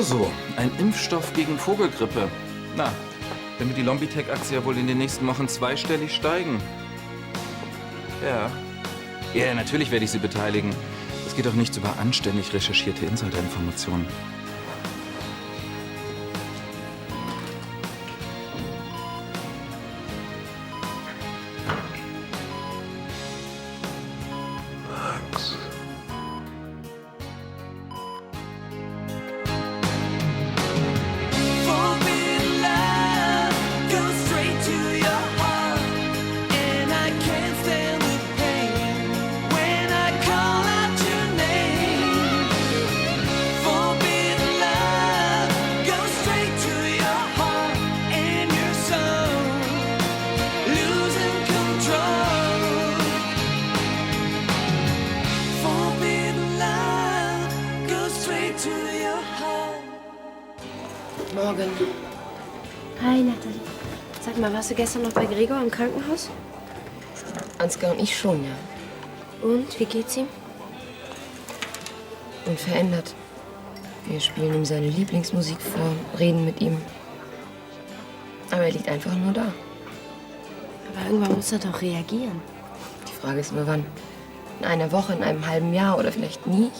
so, ein Impfstoff gegen Vogelgrippe. Na, dann wird die Lombitech-Aktie ja wohl in den nächsten Wochen zweistellig steigen. Ja. Ja, natürlich werde ich Sie beteiligen. Es geht doch nichts über anständig recherchierte Insiderinformationen. Morgen. Hi, Nathalie. Sag mal, warst du gestern noch bei Gregor im Krankenhaus? Ansgar und ich schon, ja. Und, wie geht's ihm? Unverändert. Wir spielen ihm seine Lieblingsmusik vor, reden mit ihm. Aber er liegt einfach nur da. Aber irgendwann muss er doch reagieren. Die Frage ist nur, wann. In einer Woche, in einem halben Jahr oder vielleicht nie?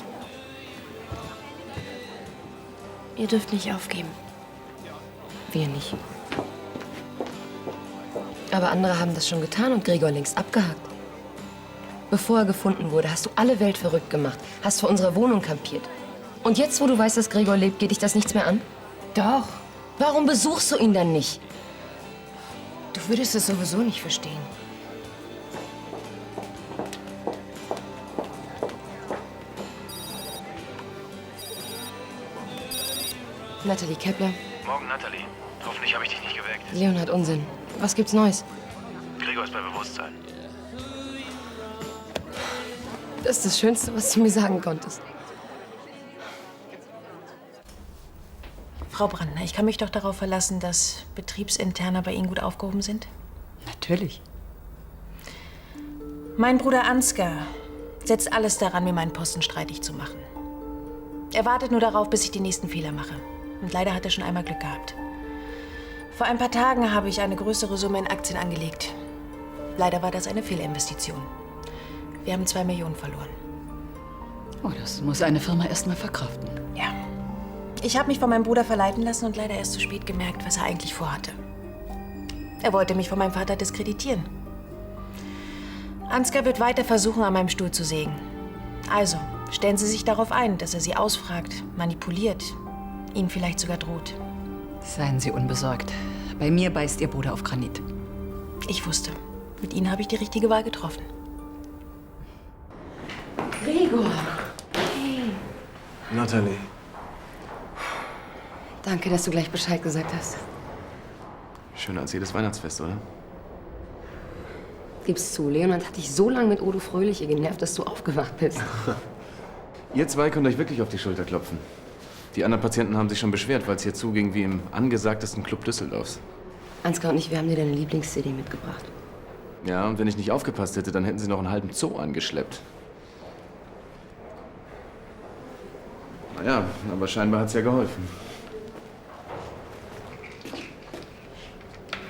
Ihr dürft nicht aufgeben. Wir nicht. Aber andere haben das schon getan und Gregor längst abgehakt. Bevor er gefunden wurde, hast du alle Welt verrückt gemacht. Hast vor unserer Wohnung kampiert. Und jetzt, wo du weißt, dass Gregor lebt, geht dich das nichts mehr an? Doch. Warum besuchst du ihn dann nicht? Du würdest es sowieso nicht verstehen. Nathalie Kepler. Morgen, Nathalie. Hoffentlich habe ich dich nicht geweckt. Leonhard Unsinn. Was gibt's Neues? Gregor ist bei Bewusstsein. Das ist das Schönste, was du mir sagen konntest. Frau Brandner, ich kann mich doch darauf verlassen, dass Betriebsinterner bei Ihnen gut aufgehoben sind? Natürlich. Mein Bruder Ansgar setzt alles daran, mir meinen Posten streitig zu machen. Er wartet nur darauf, bis ich die nächsten Fehler mache. Und leider hat er schon einmal Glück gehabt. Vor ein paar Tagen habe ich eine größere Summe in Aktien angelegt. Leider war das eine Fehlinvestition. Wir haben 2 Millionen verloren. Oh, das muss eine Firma erst mal verkraften. Ja. Ich habe mich von meinem Bruder verleiten lassen und leider erst zu spät gemerkt, was er eigentlich vorhatte. Er wollte mich von meinem Vater diskreditieren. Ansgar wird weiter versuchen, an meinem Stuhl zu sägen. Also, stellen Sie sich darauf ein, dass er Sie ausfragt, manipuliert, Ihnen vielleicht sogar droht. Seien Sie unbesorgt. Bei mir beißt Ihr Bruder auf Granit. Ich wusste, mit Ihnen habe ich die richtige Wahl getroffen. Gregor! Hey. Nathalie. Danke, dass du gleich Bescheid gesagt hast. Schöner als jedes Weihnachtsfest, oder? Gib's zu, Leonhard hat dich so lange mit Odo Fröhliche genervt, dass du aufgewacht bist. Ihr zwei könnt euch wirklich auf die Schulter klopfen. Die anderen Patienten haben sich schon beschwert, weil es hier zuging wie im angesagtesten Club Düsseldorfs. Ansgar und ich, wir haben dir deine Lieblings-CD mitgebracht. Ja, und wenn ich nicht aufgepasst hätte, dann hätten sie noch einen halben Zoo angeschleppt. Naja, aber scheinbar hat's ja geholfen.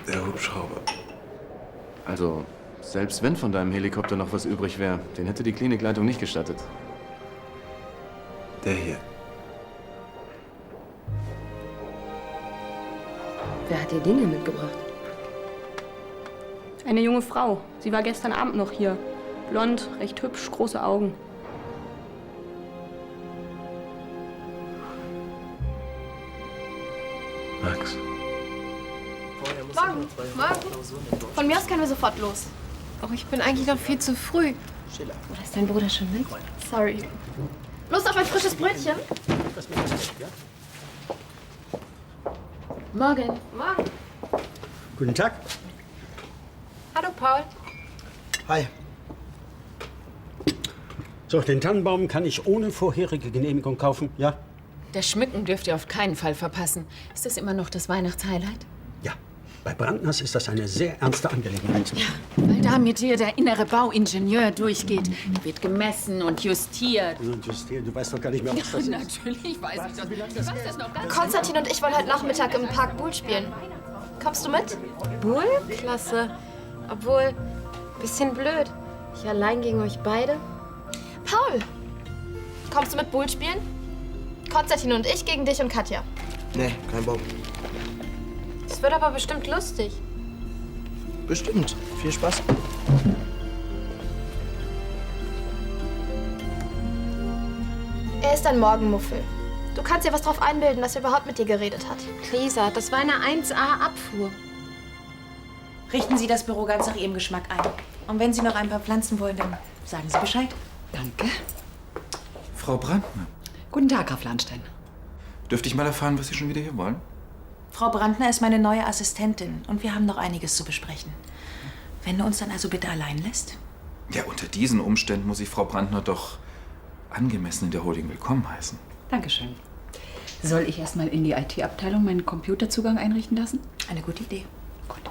Der Hubschrauber. Also, selbst wenn von deinem Helikopter noch was übrig wäre, den hätte die Klinikleitung nicht gestattet. Der hier. Wer hat dir den denn mitgebracht? Eine junge Frau. Sie war gestern Abend noch hier. Blond, recht hübsch, große Augen. Max. Morgen. Morgen. Von mir aus können wir sofort los. Oh, ich bin eigentlich noch viel zu früh. Oder ist dein Bruder schon weg? Sorry. Lust auf ein frisches Brötchen? Morgen. Morgen. Guten Tag. Hallo, Paul. Hi. So, den Tannenbaum kann ich ohne vorherige Genehmigung kaufen, ja? Das Schmücken dürft ihr auf keinen Fall verpassen. Ist das immer noch das Weihnachtshighlight? Ja. Bei Brandners ist das eine sehr ernste Angelegenheit. Weil da mit dir der innere Bauingenieur durchgeht. Wird gemessen und justiert. Und Justier, du weißt doch gar nicht mehr, was das ist. Natürlich weiß ich das. Ich weiß das noch ganz Konstantin und ich wollen heute Nachmittag im Park Bull spielen. Kommst du mit? Bull? Klasse. Obwohl, bisschen blöd. Ich allein gegen euch beide? Paul, kommst du mit Bull spielen? Konstantin und ich gegen dich und Katja. Nee, kein Bock. Das wird aber bestimmt lustig. Bestimmt. Viel Spaß. Er ist ein Morgenmuffel. Du kannst dir was drauf einbilden, dass er überhaupt mit dir geredet hat. Lisa, das war eine 1A-Abfuhr. Richten Sie das Büro ganz nach Ihrem Geschmack ein. Und wenn Sie noch ein paar Pflanzen wollen, dann sagen Sie Bescheid. Danke. Frau Brandner, Guten Tag, Graf Lahnstein. dürfte ich mal erfahren, was Sie schon wieder hier wollen? Frau Brandner ist meine neue Assistentin und wir haben noch einiges zu besprechen. Wenn du uns dann also bitte allein lässt? Ja, unter diesen Umständen muss ich Frau Brandner doch angemessen in der Holding willkommen heißen. Dankeschön. Soll ich erst mal in die IT-Abteilung meinen Computerzugang einrichten lassen? Eine gute Idee. Gut.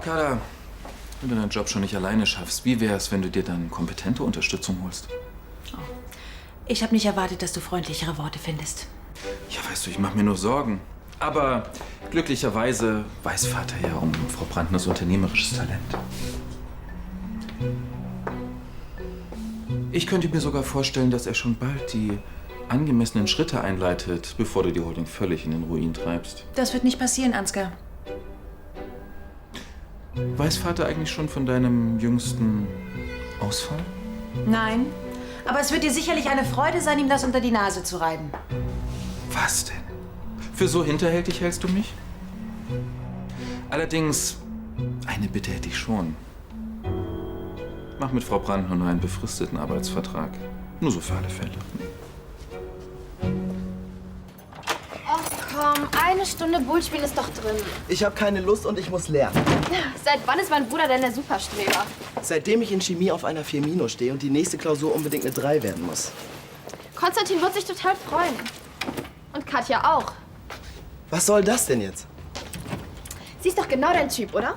Carla, wenn du deinen Job schon nicht alleine schaffst, wie wär's, wenn du dir dann kompetente Unterstützung holst? Ich habe nicht erwartet, dass du freundlichere Worte findest. Ja, weißt du, ich mache mir nur Sorgen. Aber glücklicherweise weiß Vater ja um Frau Brandners unternehmerisches Talent. Ich könnte mir sogar vorstellen, dass er schon bald die angemessenen Schritte einleitet, bevor du die Holding völlig in den Ruin treibst. Das wird nicht passieren, Ansgar. Weiß Vater eigentlich schon von deinem jüngsten Ausfall? Nein, aber es wird dir sicherlich eine Freude sein, ihm das unter die Nase zu reiben. Was denn? Für so hinterhältig hältst du mich? Allerdings, eine Bitte hätte ich schon. Mach mit Frau Brandner nur einen befristeten Arbeitsvertrag. Nur so für alle Fälle. Ach komm, eine Stunde Bull spielen ist doch drin. Ich habe keine Lust und ich muss lernen. Seit wann ist mein Bruder denn der Superstreber? Seitdem ich in Chemie auf einer 4- stehe und die nächste Klausur unbedingt eine 3 werden muss. Konstantin wird sich total freuen. Und Katja auch. Was soll das denn jetzt? Sie ist doch genau dein Typ, oder?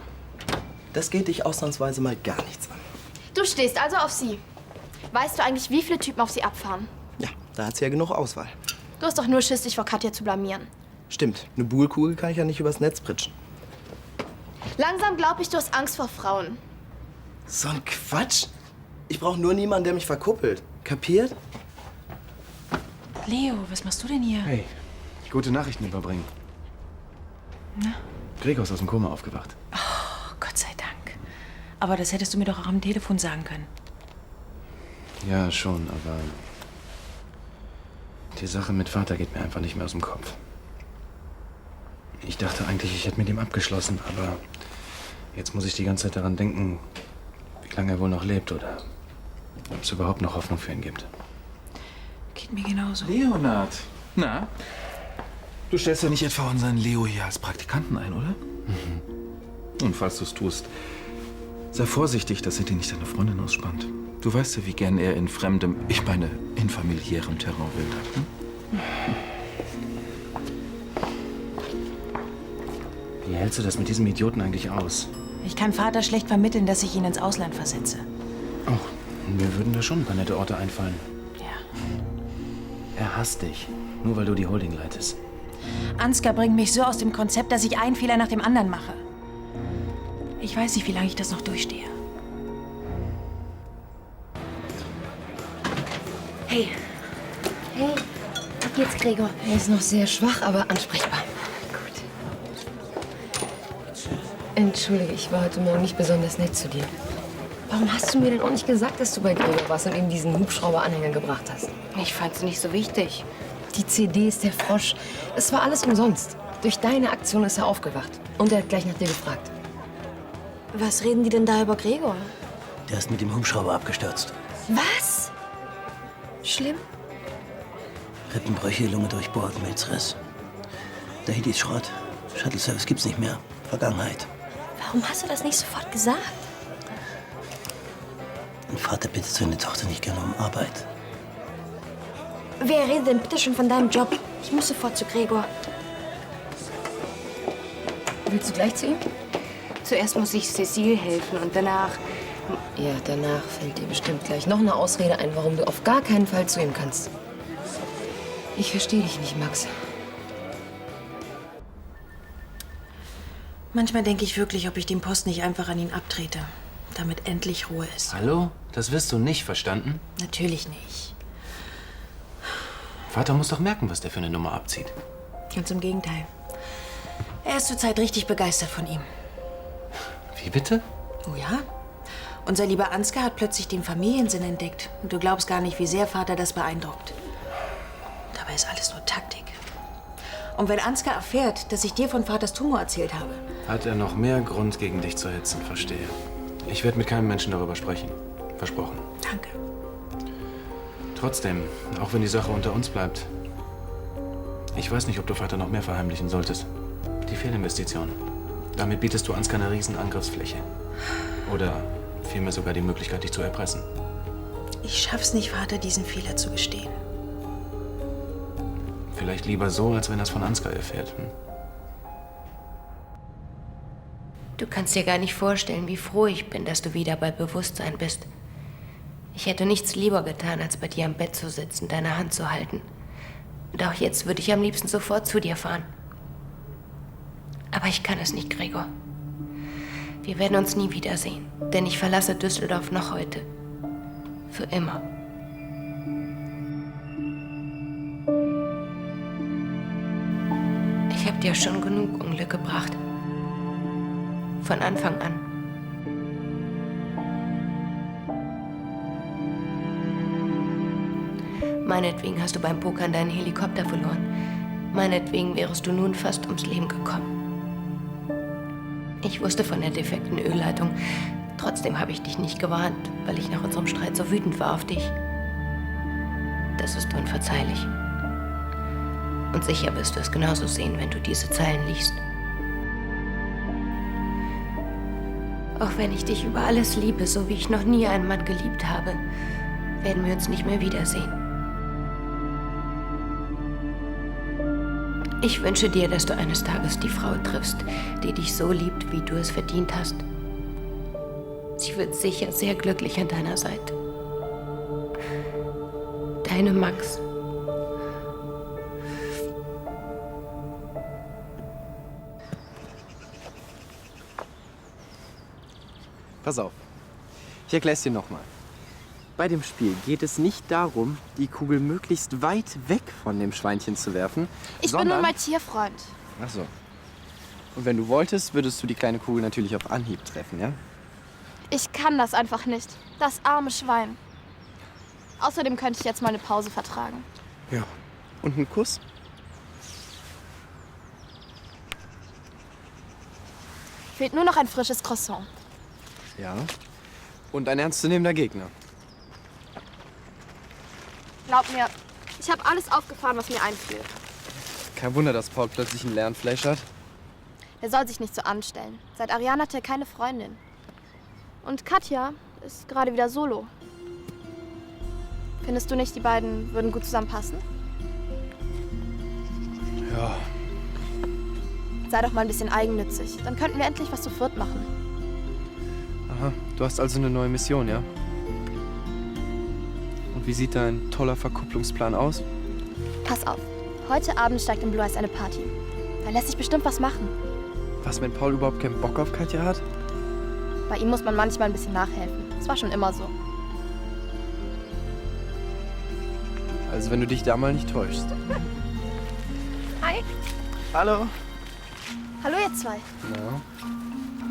Das geht dich ausnahmsweise mal gar nichts an. Du stehst also auf sie. Weißt du eigentlich, wie viele Typen auf sie abfahren? Ja, da hat sie ja genug Auswahl. Du hast doch nur Schiss, dich vor Katja zu blamieren. Stimmt, eine Buhlkugel kann ich ja nicht übers Netz pritschen. Langsam glaube ich, du hast Angst vor Frauen. So ein Quatsch. Ich brauche nur niemanden, der mich verkuppelt. Kapiert? Leo, was machst du denn hier? Hey, gute Nachrichten überbringen. Na? Gregor ist aus dem Koma aufgewacht. Oh, Gott sei Dank. Aber das hättest du mir doch auch am Telefon sagen können. Ja, schon, aber die Sache mit Vater geht mir einfach nicht mehr aus dem Kopf. Ich dachte eigentlich, ich hätte mit ihm abgeschlossen, aber jetzt muss ich die ganze Zeit daran denken, wie lange er wohl noch lebt oder ob es überhaupt noch Hoffnung für ihn gibt. Geht mir genauso. Leonard, na? Du stellst ja nicht etwa unseren Leo hier als Praktikanten ein, oder? Und falls du es tust, sei vorsichtig, dass er dir nicht deine Freundin ausspannt. Du weißt ja, wie gern er in fremdem, ich meine, in familiärem Terror wildert. Hm? Wie hältst du das mit diesem Idioten eigentlich aus? Ich kann Vater schlecht vermitteln, dass ich ihn ins Ausland versetze. Ach, mir würden da schon ein paar nette Orte einfallen. Ja. Er hasst dich, nur weil du die Holding leitest. Ansgar bringt mich so aus dem Konzept, dass ich einen Fehler nach dem anderen mache. Ich weiß nicht, wie lange ich das noch durchstehe. Hey. Hey, wie geht's, Gregor? Er ist noch sehr schwach, aber ansprechbar. Gut. Entschuldige, ich war heute Morgen nicht besonders nett zu dir. Warum hast du mir denn auch nicht gesagt, dass du bei Gregor warst und ihm diesen Hubschrauber-Anhänger gebracht hast? Ich fand's nicht so wichtig. Die CD ist der Frosch. Es war alles umsonst. Durch deine Aktion ist er aufgewacht. Und er hat gleich nach dir gefragt. Was reden die denn da über Gregor? Der ist mit dem Hubschrauber abgestürzt. Was? Schlimm? Rippenbrüche, Lunge durchbohrt, Milzriss. Der Heli ist Schrott. Shuttle-Service gibt's nicht mehr. Vergangenheit. Warum hast du das nicht sofort gesagt? Ein Vater bittet seine Tochter nicht gerne um Arbeit. Wer redet denn bitte schon von deinem Job? Ich muss sofort zu Gregor. Willst du gleich zu ihm? Zuerst muss ich Cecile helfen und danach... Ja, danach fällt dir bestimmt gleich noch eine Ausrede ein, warum du auf gar keinen Fall zu ihm kannst. Ich verstehe dich nicht, Max. Manchmal denke ich wirklich, ob ich den Post nicht einfach an ihn abtrete, damit endlich Ruhe ist. Hallo? Das wirst du nicht, verstanden? Natürlich nicht. Vater muss doch merken, was der für eine Nummer abzieht. Ganz im Gegenteil. Er ist zurzeit richtig begeistert von ihm. Wie bitte? Oh ja? Unser lieber Ansgar hat plötzlich den Familiensinn entdeckt. Und du glaubst gar nicht, wie sehr Vater das beeindruckt. Dabei ist alles nur Taktik. Und wenn Ansgar erfährt, dass ich dir von Vaters Tumor erzählt habe... Hat er noch mehr Grund, gegen dich zu hetzen, verstehe. Ich werde mit keinem Menschen darüber sprechen. Versprochen. Danke. Trotzdem, auch wenn die Sache unter uns bleibt, ich weiß nicht, ob du Vater noch mehr verheimlichen solltest. Die Fehlinvestition. Damit bietest du Ansgar eine riesen Angriffsfläche. Oder vielmehr sogar die Möglichkeit, dich zu erpressen. Ich schaff's nicht, Vater diesen Fehler zu gestehen. Vielleicht lieber so, als wenn er es von Ansgar erfährt. Du kannst dir gar nicht vorstellen, wie froh ich bin, dass du wieder bei Bewusstsein bist. Ich hätte nichts lieber getan, als bei dir am Bett zu sitzen, deine Hand zu halten. Und auch jetzt würde ich am liebsten sofort zu dir fahren. Aber ich kann es nicht, Gregor. Wir werden uns nie wiedersehen, denn ich verlasse Düsseldorf noch heute. Für immer. Ich habe dir schon genug Unglück gebracht. Von Anfang an. Meinetwegen hast du beim Pokern deinen Helikopter verloren. Meinetwegen wärest du nun fast ums Leben gekommen. Ich wusste von der defekten Ölleitung. Trotzdem habe ich dich nicht gewarnt, weil ich nach unserem Streit so wütend war auf dich. Das ist unverzeihlich. Und sicher wirst du es genauso sehen, wenn du diese Zeilen liest. Auch wenn ich dich über alles liebe, so wie ich noch nie einen Mann geliebt habe, werden wir uns nicht mehr wiedersehen. Ich wünsche dir, dass du eines Tages die Frau triffst, die dich so liebt, wie du es verdient hast. Sie wird sicher sehr glücklich an deiner Seite. Deine Max. Pass auf. Ich erkläre es dir nochmal. Bei dem Spiel geht es nicht darum, die Kugel möglichst weit weg von dem Schweinchen zu werfen, Ich bin sondern... nur mal Tierfreund. Ach so. Und wenn du wolltest, würdest du die kleine Kugel natürlich auf Anhieb treffen, ja? Ich kann das einfach nicht. Das arme Schwein. Außerdem könnte ich jetzt mal eine Pause vertragen. Ja. Und einen Kuss? Fehlt nur noch ein frisches Croissant. Ja. Und ein ernstzunehmender Gegner. Glaub mir, ich habe alles aufgefahren, was mir einfiel. Kein Wunder, dass Paul plötzlich einen leeren Flash hat. Er soll sich nicht so anstellen. Seit Ariane hat er keine Freundin. Und Katja ist gerade wieder solo. Findest du nicht, die beiden würden gut zusammenpassen? Ja. Sei doch mal ein bisschen eigennützig. Dann könnten wir endlich was zu viert machen. Aha, du hast also eine neue Mission, ja? Und wie sieht dein toller Verkupplungsplan aus? Pass auf. Heute Abend steigt im Blue Eyes eine Party. Da lässt sich bestimmt was machen. Was, wenn Paul überhaupt keinen Bock auf Katja hat? Bei ihm muss man manchmal ein bisschen nachhelfen. Das war schon immer so. Also wenn du dich da mal nicht täuschst. Hi. Hallo. Hallo ihr zwei. Ja.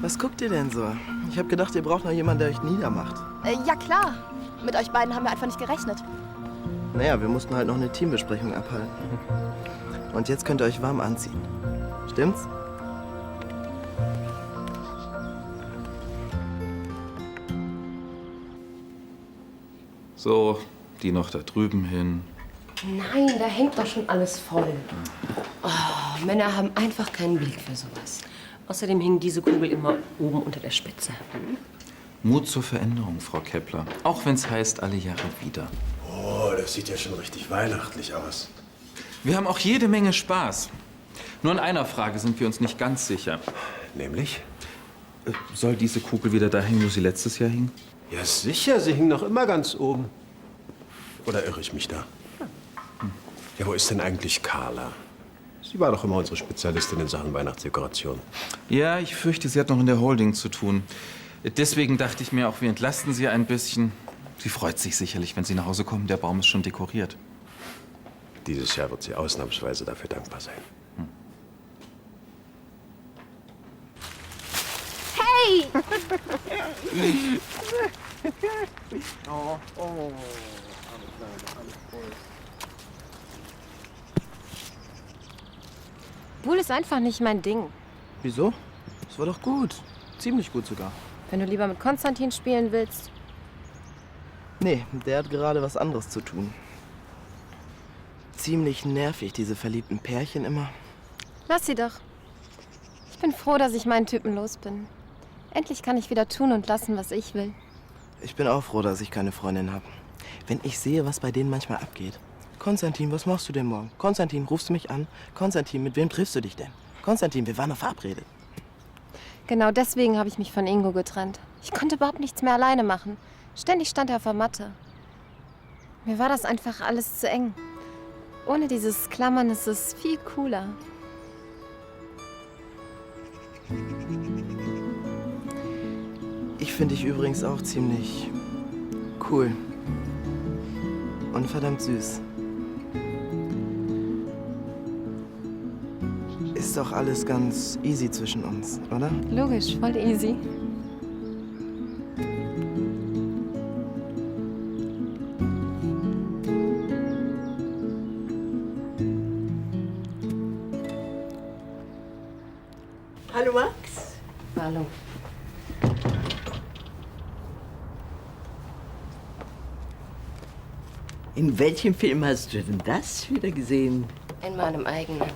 Was guckt ihr denn so? Ich habe gedacht, ihr braucht noch jemanden, der euch niedermacht. Ja klar. Mit euch beiden haben wir einfach nicht gerechnet. Naja, wir mussten halt noch eine Teambesprechung abhalten. Und jetzt könnt ihr euch warm anziehen. Stimmt's? So, die noch da drüben hin. Nein, da hängt doch schon alles voll. Oh, Männer haben einfach keinen Blick für sowas. Außerdem hing diese Kugel immer oben unter der Spitze. Mut zur Veränderung, Frau Kepler. Auch wenn es heißt, alle Jahre wieder. Oh, das sieht ja schon richtig weihnachtlich aus. Wir haben auch jede Menge Spaß. Nur in einer Frage sind wir uns nicht ganz sicher. Nämlich? Soll diese Kugel wieder da hängen, wo sie letztes Jahr hing? Ja, sicher. Sie hing noch immer ganz oben. Oder irre ich mich da? Ja, wo ist denn eigentlich Carla? Sie war doch immer unsere Spezialistin in Sachen Weihnachtsdekoration. Ja, ich fürchte, sie hat noch in der Holding zu tun. Deswegen dachte ich mir auch, wir entlasten sie ein bisschen. Sie freut sich sicherlich, wenn sie nach Hause kommen. Der Baum ist schon dekoriert. Dieses Jahr wird sie ausnahmsweise dafür dankbar sein. Hey! Pool ist einfach nicht mein Ding. Wieso? Das war doch gut. Ziemlich gut sogar. Wenn du lieber mit Konstantin spielen willst. Nee, der hat gerade was anderes zu tun. Ziemlich nervig, diese verliebten Pärchen immer. Lass sie doch. Ich bin froh, dass ich meinen Typen los bin. Endlich kann ich wieder tun und lassen, was ich will. Ich bin auch froh, dass ich keine Freundin habe. Wenn ich sehe, was bei denen manchmal abgeht. Konstantin, was machst du denn morgen? Konstantin, rufst du mich an? Konstantin, mit wem triffst du dich denn? Konstantin, wir waren noch verabredet. Genau deswegen habe ich mich von Ingo getrennt. Ich konnte überhaupt nichts mehr alleine machen. Ständig stand er auf der Matte. Mir war das einfach alles zu eng. Ohne dieses Klammern ist es viel cooler. Ich finde dich übrigens auch ziemlich cool. Und verdammt süß. Ist doch alles ganz easy zwischen uns, oder? Logisch, voll easy. Hallo Max. Hallo. In welchem Film hast du denn das wieder gesehen? In meinem eigenen.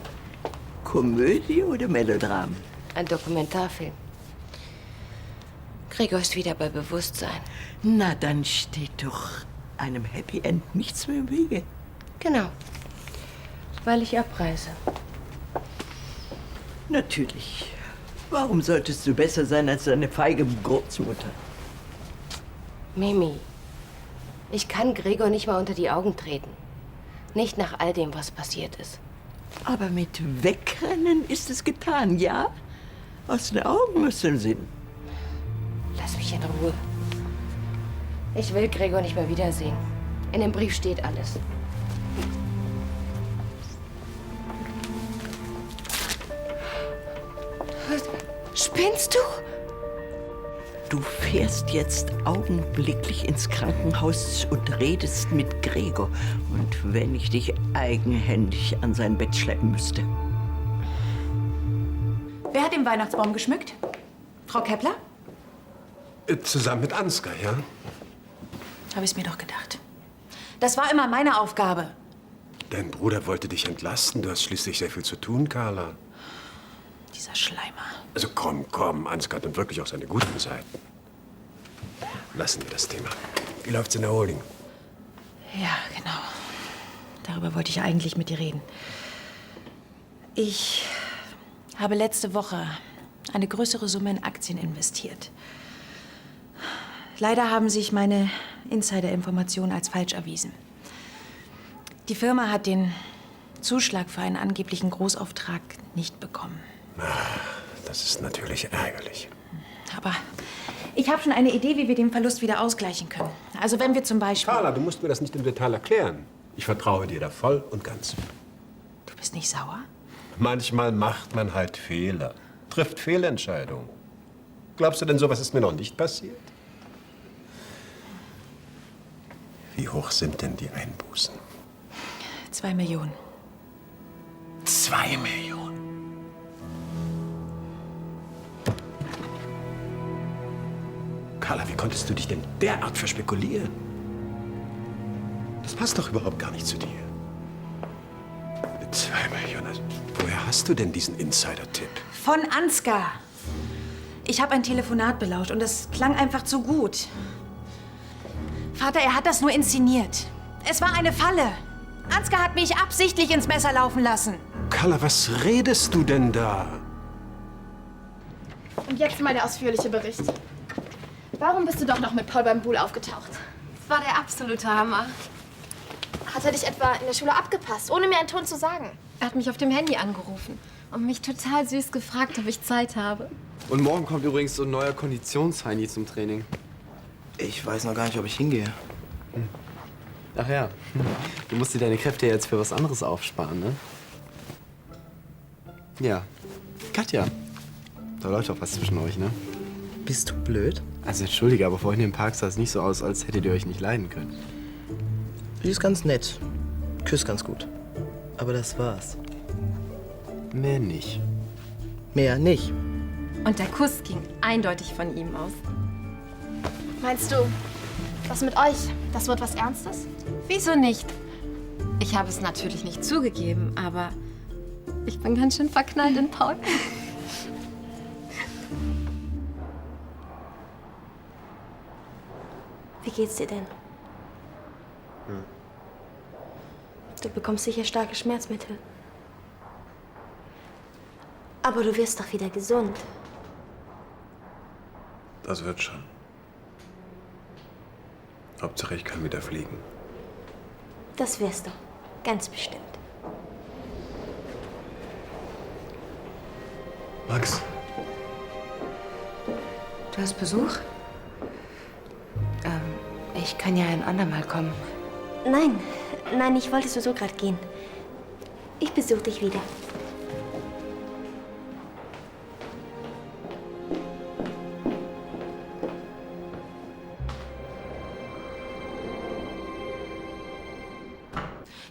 Komödie oder Melodram? Ein Dokumentarfilm. Gregor ist wieder bei Bewusstsein. Na, dann steht doch einem Happy End nichts mehr im Wege. Genau. Weil ich abreise. Natürlich. Warum solltest du besser sein als deine feige Großmutter? Mimi, ich kann Gregor nicht mal unter die Augen treten. Nicht nach all dem, was passiert ist. Aber mit Wegrennen ist es getan, ja? Aus den Augen, aus dem Sinn. Lass mich in Ruhe. Ich will Gregor nicht mehr wiedersehen. In dem Brief steht alles. Was? Spinnst du? Du fährst jetzt augenblicklich ins Krankenhaus und redest mit Gregor. Und wenn ich dich eigenhändig an sein Bett schleppen müsste. Wer hat den Weihnachtsbaum geschmückt? Frau Kepler? Zusammen mit Ansgar, ja? Habe ich mir doch gedacht. Das war immer meine Aufgabe. Dein Bruder wollte dich entlasten. Du hast schließlich sehr viel zu tun, Carla. Dieser Schleimer. Also komm, Ansgar hat nun wirklich auch seine guten Seiten. Lassen wir das Thema. Wie läuft's in der Holding? Ja, genau. Darüber wollte ich eigentlich mit dir reden. Ich habe letzte Woche eine größere Summe in Aktien investiert. Leider haben sich meine Insider-Informationen als falsch erwiesen. Die Firma hat den Zuschlag für einen angeblichen Großauftrag nicht bekommen. Das ist natürlich ärgerlich. Aber ich habe schon eine Idee, wie wir den Verlust wieder ausgleichen können. Also wenn wir zum Beispiel... Carla, du musst mir das nicht im Detail erklären. Ich vertraue dir da voll und ganz. Du bist nicht sauer? Manchmal macht man halt Fehler, trifft Fehlentscheidungen. Glaubst du denn, sowas ist mir noch nicht passiert? Wie hoch sind denn die Einbußen? 2 Millionen. 2 Millionen? Carla, wie konntest du dich denn derart verspekulieren? Das passt doch überhaupt gar nicht zu dir. 2 Millionen? Also, woher hast du denn diesen Insider-Tipp? Von Ansgar. Ich habe ein Telefonat belauscht und es klang einfach zu gut. Vater, er hat das nur inszeniert. Es war eine Falle. Ansgar hat mich absichtlich ins Messer laufen lassen. Carla, was redest du denn da? Und jetzt mal der ausführliche Bericht. Warum bist du doch noch mit Paul beim Buhl aufgetaucht? Das war der absolute Hammer. Hat er dich etwa in der Schule abgepasst, ohne mir einen Ton zu sagen? Er hat mich auf dem Handy angerufen und mich total süß gefragt, ob ich Zeit habe. Und morgen kommt übrigens so ein neuer Konditionsheini zum Training. Ich weiß noch gar nicht, ob ich hingehe. Ach ja, du musst dir deine Kräfte jetzt für was anderes aufsparen, ne? Ja, Katja, da läuft doch was zwischen euch, ne? Bist du blöd? Also entschuldige, aber vorhin im Park sah es nicht so aus, als hättet ihr euch nicht leiden können. Die ist ganz nett. Küsst ganz gut. Aber das war's. Mehr nicht. Mehr nicht. Und der Kuss ging eindeutig von ihm aus. Meinst du, was mit euch? Das wird was Ernstes? Wieso nicht? Ich habe es natürlich nicht zugegeben, aber ich bin ganz schön verknallt in Paul. Wie geht's dir denn? Du bekommst sicher starke Schmerzmittel. Aber du wirst doch wieder gesund. Das wird schon. Hauptsache, ich kann wieder fliegen. Das wirst du. Ganz bestimmt. Max. Du hast Besuch? Ich kann ja ein andermal kommen. Nein, ich wollte so gerade gehen. Ich besuche dich wieder.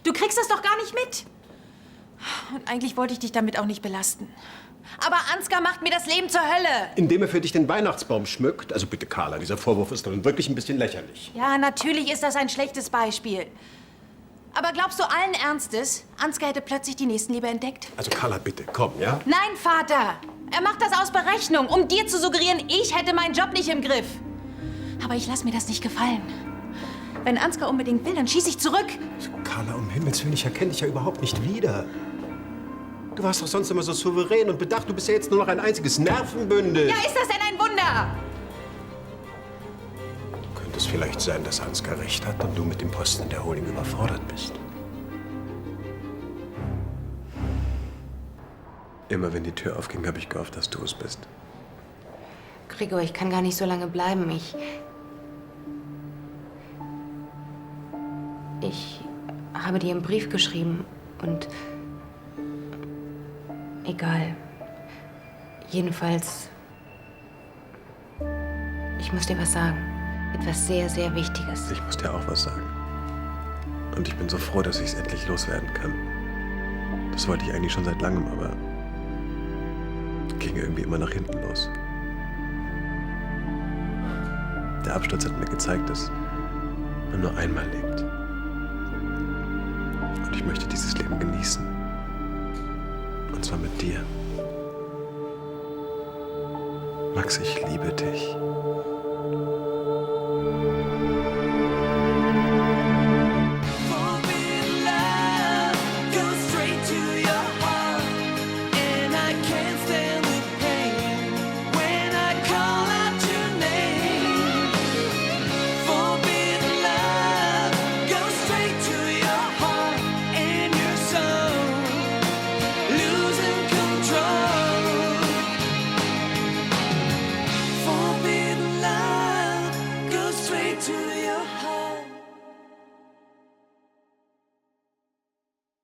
Du kriegst das doch gar nicht mit. Und eigentlich wollte ich dich damit auch nicht belasten. Aber Ansgar macht mir das Leben zur Hölle. Indem er für dich den Weihnachtsbaum schmückt? Also bitte, Carla, dieser Vorwurf ist dann wirklich ein bisschen lächerlich. Ja, natürlich ist das ein schlechtes Beispiel. Aber glaubst du allen Ernstes, Ansgar hätte plötzlich die Nächstenliebe entdeckt? Also Carla, bitte, komm, ja? Nein, Vater! Er macht das aus Berechnung, um dir zu suggerieren, ich hätte meinen Job nicht im Griff. Aber ich lasse mir das nicht gefallen. Wenn Ansgar unbedingt will, dann schieße ich zurück. Also, Carla, um Himmels Willen, ich erkenne dich ja überhaupt nicht wieder. Du warst doch sonst immer so souverän und bedacht. Du bist ja jetzt nur noch ein einziges Nervenbündel. Ja, ist das denn ein Wunder? Könnte es vielleicht sein, dass Ansgar recht hat und du mit dem Posten in der Holding überfordert bist? Immer wenn die Tür aufging, habe ich gehofft, dass du es bist. Gregor, ich kann gar nicht so lange bleiben. Ich habe dir einen Brief geschrieben und... Egal. Jedenfalls... Ich muss dir was sagen. Etwas sehr, sehr Wichtiges. Ich muss dir auch was sagen. Und ich bin so froh, dass ich es endlich loswerden kann. Das wollte ich eigentlich schon seit langem, aber... ging irgendwie immer nach hinten los. Der Absturz hat mir gezeigt, dass man nur einmal lebt. Und ich möchte dieses Leben genießen. Und zwar mit dir. Max, ich liebe dich.